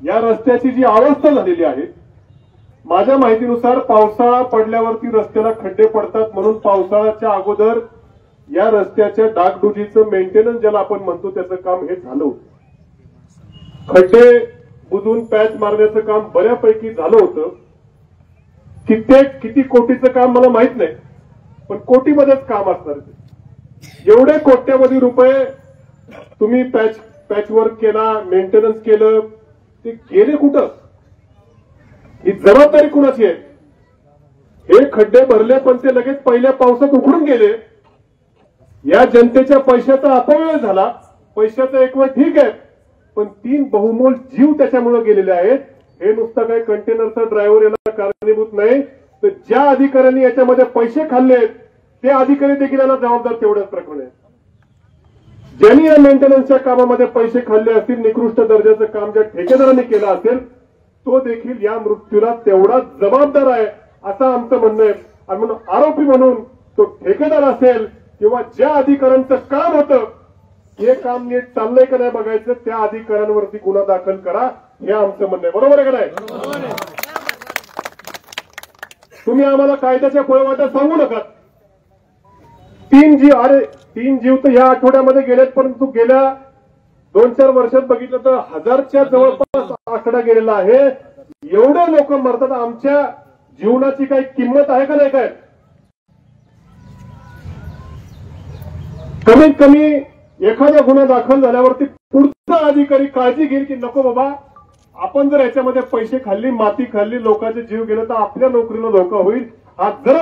या रस्त्याची जी अवस्था झालेली आहे, माझ्या माहितीनुसार पावसाळा पडल्यावरती रस्त्याला खड्डे पडतात म्हणून पावसाळ्याच्या अगोदर या रस्त्याच्या डागडुजीचं मेंटेनन्स ज्याला आपण म्हणतो त्याचं काम हे झालं होतं. खड्डे बुजून पॅच मारण्याचं काम बऱ्यापैकी झालं होतं. किती कोटीचं काम मला माहित नाही, पण कोटीमध्येच काम असणार. एवढे कोट्यावधी रुपये तुम्ही पॅचवर्क केला, मेंटेनन्स केलं, ते गेले कुठं? ही जबाबदारी कुणाची आहे? हे खड्डे भरले पण ते लगेच पहिल्या पावसात उघडून गेले. या जनतेच्या पैशाचा अपव्यय झाला. पैशाचा एक वेळ ठीक आहे, पण 3 बहुमोल जीव त्याच्यामुळे गेलेले आहेत. हे नुसतं काही कंटेनरचा ड्रायव्हर याला कारणीभूत नाही, तर ज्या अधिकाऱ्यांनी याच्यामध्ये पैसे खाल्ले ते अधिकारी देखील याला जबाबदार तेवढ्याच प्रकरणे. ज्यांनी या मेंटेनन्सच्या कामामध्ये पैसे खाल्ले असतील, निकृष्ट दर्जाचं काम ज्या ठेकेदारांनी केलं असेल, तो देखील या मृत्यूला तेवढाच जबाबदार आहे असं आमचं म्हणणं आहे. आणि म्हणून आरोपी म्हणून तो ठेकेदार असेल किंवा ज्या अधिकाऱ्यांचं काम होतं हे काम नीट चाललंय का नाही बघायचं, त्या अधिकाऱ्यांवरती गुन्हा दाखल करा, हे आमचं म्हणणं आहे. बरोबर आहे का नाही? तुम्ही आम्हाला कायद्याच्या खोळवाट्या सांगू नका. 3 जीव तर या आठवड्यामध्ये गेलेत, परंतु गेल्या 2-4 वर्षात बघितलं तर 1000च्या जवळपास आकडा गेलेला आहे. एवढे लोक मरतात. आमच्या जीवनाची काही किंमत आहे का नाही? काय कमीत कमी एखादा गुन्हा दाखल झाल्यावरती पुढचा अधिकारी काळजी घेईल की नको बाबा, आपण जर याच्यामध्ये पैसे खाल्ली, माती खाल्ली, लोकांचे जीव गेले तर आपल्या नोकरीला धोका होईल. आज जर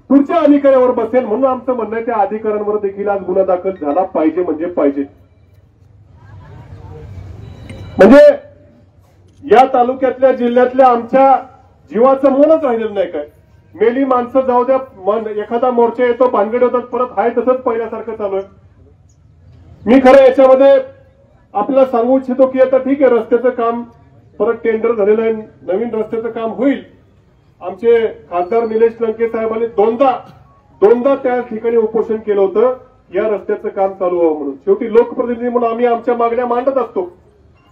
पुढच्या अधिकाऱ्यावर बसेल. म्हणून आमचं म्हणणं आहे त्या अधिकाऱ्यांवर देखील आज गुन्हा दाखल झाला पाहिजे म्हणजे पाहिजे. म्हणजे या तालुक्यातल्या जिल्ह्यातल्या आमच्या जीवाचं मनच राहिलेलं नाही. काय मेली माणसं जाऊ द्या, एखादा मोर्चा येतो, भानगड होतात, परत हाय तसंच पहिल्यासारखं चालू आहे. मी खरं याच्यामध्ये आपल्याला सांगू इच्छितो की आता ठीक आहे, रस्त्याचं काम परत टेंडर झालेलं आहे, नवीन रस्त्याचं काम होईल. आमचे खासदार निलेश लंके साहेबांनी दोनदा त्या ठिकाणी उपोषण केलं होतं या रस्त्याचं काम चालू व्हावं म्हणून. शेवटी लोकप्रतिनिधी म्हणून आम्ही आमच्या मागण्या मांडत असतो,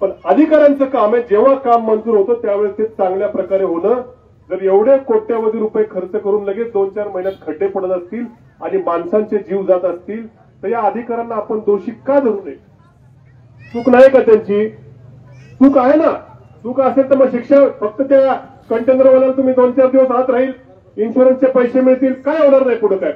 पण अधिकाऱ्यांचं काम आहे, जेव्हा काम मंजूर होतं त्यावेळेस ते चांगल्या प्रकारे होणं. जर एवढे कोट्यावधी रुपये खर्च करून लगेच 2-4 महिन्यात खड्डे पडत असतील आणि माणसांचे जीव जात असतील तर या अधिकाऱ्यांना आपण दोषी का धरू नये? चूक नाही का त्यांची? चूक आहे ना. चूक असेल तर मग शिक्षा फक्त त्या कंटेनरवाल्याला तुम्ही 2-4 दिवस आत राहील, इन्शुरन्सचे पैसे मिळतील, काय होणार नाही पुढे काय.